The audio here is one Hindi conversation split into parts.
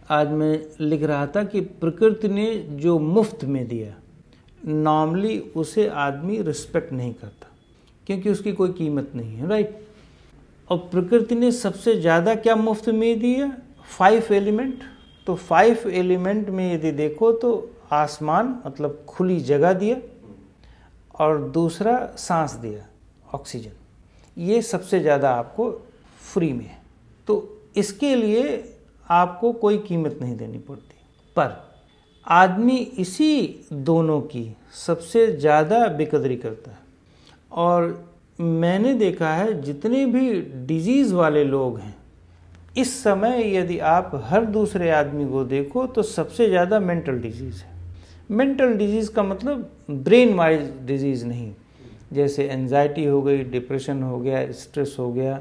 आज मैं लिख रहा था कि प्रकृति ने जो मुफ्त में दिया, नॉर्मली उसे आदमी रिस्पेक्ट नहीं करता क्योंकि उसकी कोई कीमत नहीं है, राइट। और प्रकृति ने सबसे ज़्यादा क्या मुफ्त में दिया? 5 एलिमेंट। तो 5 एलिमेंट में यदि देखो तो आसमान मतलब खुली जगह दिया, और दूसरा सांस दिया, ऑक्सीजन। ये सबसे ज़्यादा आपको फ्री में है, तो इसके लिए आपको कोई कीमत नहीं देनी पड़ती। पर आदमी इसी दोनों की सबसे ज़्यादा बेकदरी करता है। और मैंने देखा है जितने भी डिजीज़ वाले लोग हैं, इस समय यदि आप हर दूसरे आदमी को देखो तो सबसे ज़्यादा मेंटल डिजीज़ है। मेंटल डिजीज़ का मतलब ब्रेन वाइज डिजीज़ नहीं, जैसे एंजाइटी हो गई, डिप्रेशन हो गया, स्ट्रेस हो गया,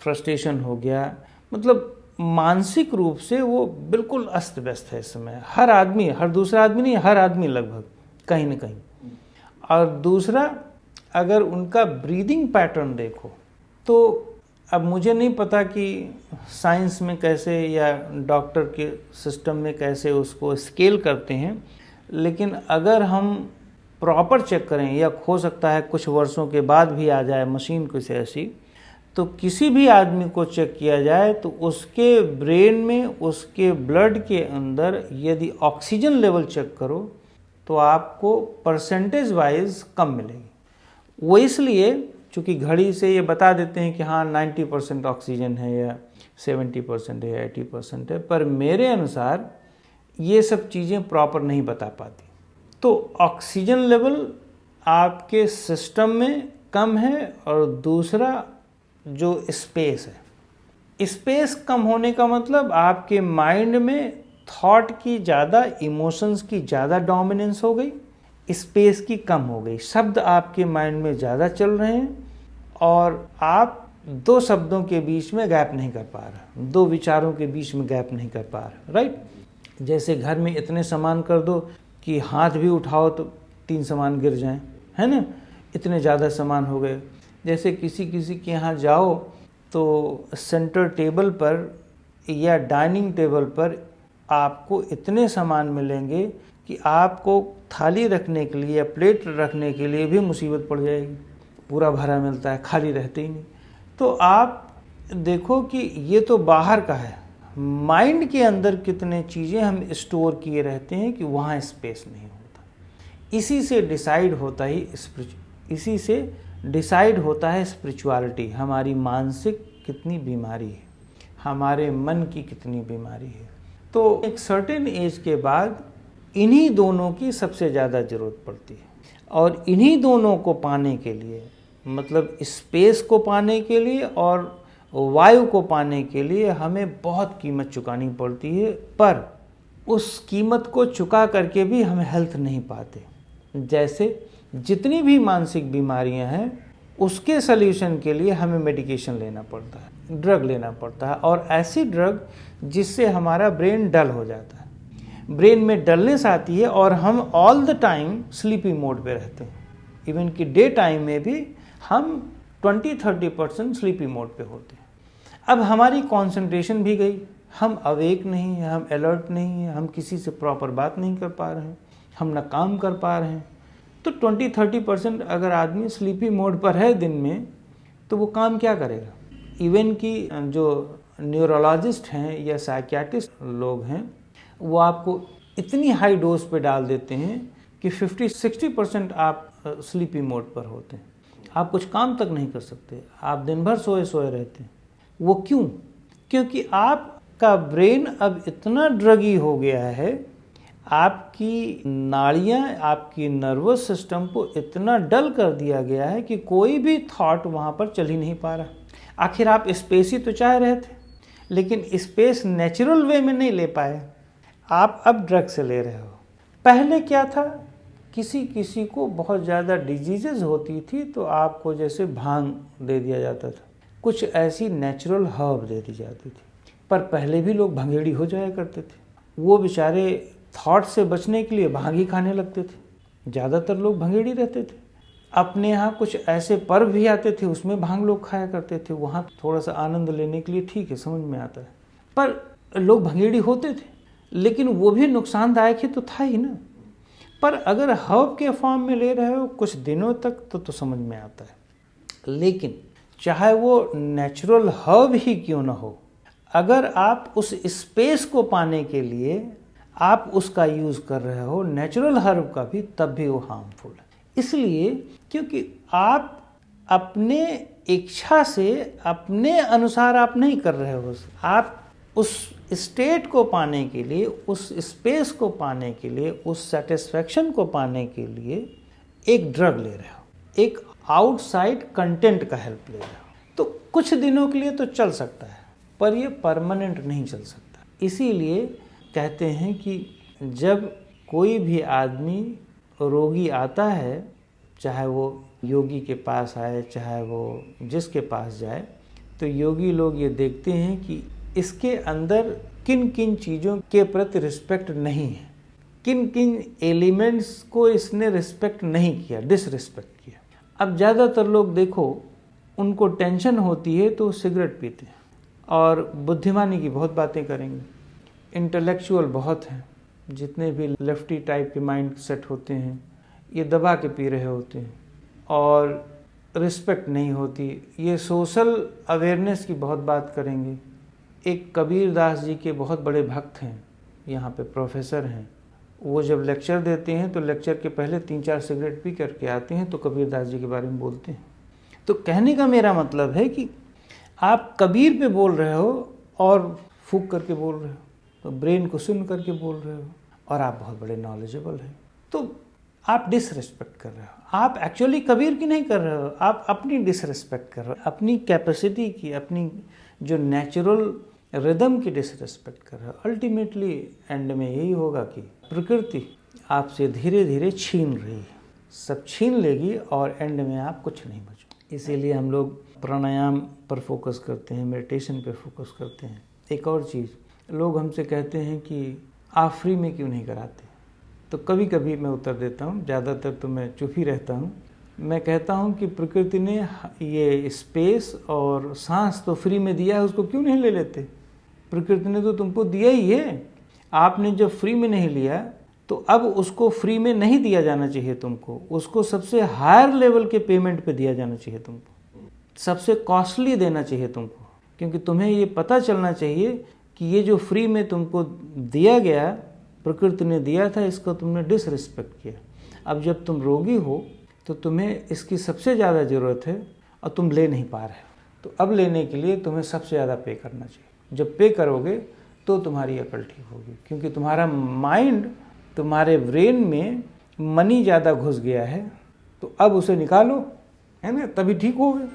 फ्रस्ट्रेशन हो गया, मतलब मानसिक रूप से वो बिल्कुल अस्त व्यस्त है इस समय। हर आदमी, हर दूसरा आदमी नहीं, हर आदमी लगभग कहीं ना कहीं। और दूसरा, अगर उनका ब्रीदिंग पैटर्न देखो तो अब मुझे नहीं पता कि साइंस में कैसे या डॉक्टर के सिस्टम में कैसे उसको स्केल करते हैं, लेकिन अगर हम प्रॉपर चेक करें, या हो सकता है कुछ वर्षों के बाद भी आ जाए मशीन कुछ ऐसी, तो किसी भी आदमी को चेक किया जाए तो उसके ब्रेन में, उसके ब्लड के अंदर यदि ऑक्सीजन लेवल चेक करो तो आपको परसेंटेज वाइज कम मिलेगी। वो इसलिए चूँकि घड़ी से ये बता देते हैं कि हाँ 90% ऑक्सीजन है या 70% है या 80% है, पर मेरे अनुसार ये सब चीज़ें प्रॉपर नहीं बता पाती। तो ऑक्सीजन लेवल आपके सिस्टम में कम है, और दूसरा जो स्पेस है, स्पेस कम होने का मतलब आपके माइंड में थॉट की ज़्यादा, इमोशंस की ज़्यादा डोमिनेंस हो गई, स्पेस की कम हो गई। शब्द आपके माइंड में ज़्यादा चल रहे हैं और आप 2 शब्दों के बीच में गैप नहीं कर पा रहे, 2 विचारों के बीच में गैप नहीं कर पा रहे, राइट। जैसे घर में इतने सामान कर दो कि हाथ भी उठाओ तो 3 सामान गिर जाएं, है ना, इतने ज़्यादा सामान हो गए। जैसे किसी के यहाँ जाओ तो सेंटर टेबल पर या डाइनिंग टेबल पर आपको इतने सामान मिलेंगे कि आपको थाली रखने के लिए या प्लेट रखने के लिए भी मुसीबत पड़ जाएगी। पूरा भरा मिलता है, खाली रहते ही नहीं। तो आप देखो कि ये तो बाहर का है, माइंड के अंदर कितने चीज़ें हम स्टोर किए रहते हैं कि वहाँ स्पेस नहीं होता। इसी से डिसाइड होता है स्पिरिचुअलिटी, हमारी मानसिक कितनी बीमारी है, हमारे मन की कितनी बीमारी है। तो एक सर्टेन एज के बाद इन्हीं दोनों की सबसे ज़्यादा ज़रूरत पड़ती है, और इन्हीं दोनों को पाने के लिए, मतलब स्पेस को पाने के लिए और वायु को पाने के लिए हमें बहुत कीमत चुकानी पड़ती है। पर उस कीमत को चुका करके भी हम हेल्थ नहीं पाते। जैसे जितनी भी मानसिक बीमारियां हैं, उसके सल्यूशन के लिए हमें मेडिकेशन लेना पड़ता है, ड्रग लेना पड़ता है, और ऐसी ड्रग जिससे हमारा ब्रेन डल हो जाता है। ब्रेन में डलनेस आती है और हम all the time sleepy mode पे रहते हैं। इवन कि डे टाइम में भी हम 20-30% स्लीपी मोड पे होते हैं। अब हमारी कंसंट्रेशन भी गई, हम अवेक नहीं हैं, हम अलर्ट नहीं हैं, हम किसी से प्रॉपर बात नहीं कर पा रहे हैं, हम ना काम कर पा रहे हैं। तो 20-30% अगर आदमी स्लीपी मोड पर है दिन में, तो वो काम क्या करेगा। इवन कि जो न्यूरोलॉजिस्ट हैं या साइकियाट्रिस्ट लोग हैं, वो आपको इतनी हाई डोज पे डाल देते हैं कि 50-60% आप स्लीपी मोड पर होते हैं। आप कुछ काम तक नहीं कर सकते, आप दिन भर सोए रहते हैं। वो क्यों? क्योंकि आपका ब्रेन अब इतना ड्रगी हो गया है, आपकी नाड़ियाँ, आपकी नर्वस सिस्टम को इतना डल कर दिया गया है कि कोई भी थॉट वहाँ पर चल ही नहीं पा रहा। आखिर आप स्पेस ही तो चाह रहे थे, लेकिन स्पेस नेचुरल वे में नहीं ले पाए, आप अब ड्रग से ले रहे हो। पहले क्या था, किसी को बहुत ज़्यादा डिजीजेज होती थी तो आपको जैसे भांग दे दिया जाता था, कुछ ऐसी नेचुरल हर्ब दे दी जाती थी। पर पहले भी लोग भंगेड़ी हो जाया करते थे, वो बेचारे थॉट से बचने के लिए भांग ही खाने लगते थे। ज़्यादातर लोग भंगेड़ी रहते थे। अपने यहाँ कुछ ऐसे पर्व भी आते थे, उसमें भांग लोग खाया करते थे, वहाँ थोड़ा सा आनंद लेने के लिए ठीक है, समझ में आता है, पर लोग भंगेड़ी होते थे। लेकिन वो भी नुकसानदायक ही तो था ही ना। पर अगर हर्ब के फॉर्म में ले रहे हो कुछ दिनों तक तो समझ में आता है। लेकिन चाहे वो नेचुरल हर्ब ही क्यों ना हो, अगर आप उस स्पेस को पाने के लिए आप उसका यूज़ कर रहे हो नेचुरल हर्ब का भी, तब भी वो हार्मफुल है। इसलिए क्योंकि आप अपने इच्छा से अपने अनुसार आप नहीं कर रहे हो, आप उस स्टेट को पाने के लिए, उस स्पेस को पाने के लिए, उस सेटिस्फैक्शन को पाने के लिए एक ड्रग ले रहे हो, एक आउटसाइड कंटेंट का हेल्प ले रहे हो। तो कुछ दिनों के लिए तो चल सकता है, पर ये परमानेंट नहीं चल सकता। इसीलिए कहते हैं कि जब कोई भी आदमी रोगी आता है, चाहे वो योगी के पास आए, चाहे वो जिसके पास जाए, तो योगी लोग ये देखते हैं कि इसके अंदर किन किन चीज़ों के प्रति रिस्पेक्ट नहीं है, किन किन एलिमेंट्स को इसने रिस्पेक्ट नहीं किया, डिसरिस्पेक्ट किया। अब ज़्यादातर लोग देखो, उनको टेंशन होती है तो सिगरेट पीते हैं और बुद्धिमानी की बहुत बातें करेंगे, इंटेलेक्चुअल बहुत हैं, जितने भी लेफ्टी टाइप के माइंड सेट होते हैं ये दबा के पी रहे होते हैं और रिस्पेक्ट नहीं होती। ये सोशल अवेयरनेस की बहुत बात करेंगे। एक कबीर दास जी के बहुत बड़े भक्त हैं, यहाँ पे प्रोफेसर हैं, वो जब लेक्चर देते हैं तो लेक्चर के पहले 3-4 सिगरेट पी करके आते हैं, तो कबीर दास जी के बारे में बोलते हैं। तो कहने का मेरा मतलब है कि आप कबीर पे बोल रहे हो और फूंक करके बोल रहे हो, तो ब्रेन को सुन करके बोल रहे हो और आप बहुत बड़े नॉलेजेबल हैं, तो आप डिसरिस्पेक्ट कर रहे हो। आप एक्चुअली कबीर की नहीं कर रहे हो, आप अपनी डिसरिस्पेक्ट कर रहे हो, अपनी कैपेसिटी की, अपनी जो नेचुरल रिदम की डिसरिस्पेक्ट कर रहे हो। अल्टीमेटली एंड में यही होगा कि प्रकृति आपसे धीरे धीरे छीन रही है, सब छीन लेगी और एंड में आप कुछ नहीं बचो। इसीलिए हम लोग प्राणायाम पर फोकस करते हैं, मेडिटेशन पर फोकस करते हैं। एक और चीज़, लोग हमसे कहते हैं कि आप फ्री में क्यों नहीं कराते, तो कभी कभी मैं उत्तर देता हूँ, ज़्यादातर तो मैं चुप ही रहता हूँ। मैं कहता हूँ कि प्रकृति ने ये स्पेस और सांस तो फ्री में दिया है, उसको क्यों नहीं ले लेते। प्रकृति ने तो तुमको दिया ही है, आपने जब फ्री में नहीं लिया तो अब उसको फ्री में नहीं दिया जाना चाहिए तुमको, उसको सबसे हायर लेवल के पेमेंट पे दिया जाना चाहिए तुमको, सबसे कॉस्टली देना चाहिए तुमको, क्योंकि तुम्हें ये पता चलना चाहिए कि ये जो फ्री में तुमको दिया गया, प्रकृति ने दिया था, इसको तुमने डिसरिस्पेक्ट किया। अब जब तुम रोगी हो तो तुम्हें इसकी सबसे ज़्यादा ज़रूरत है और तुम ले नहीं पा रहे हो, तो अब लेने के लिए तुम्हें सबसे ज़्यादा पे करना चाहिए। जब पे करोगे तो तुम्हारी अकल ठीक होगी, क्योंकि तुम्हारा माइंड, तुम्हारे ब्रेन में मनी ज़्यादा घुस गया है, तो अब उसे निकालो, है ना, तभी ठीक होगा।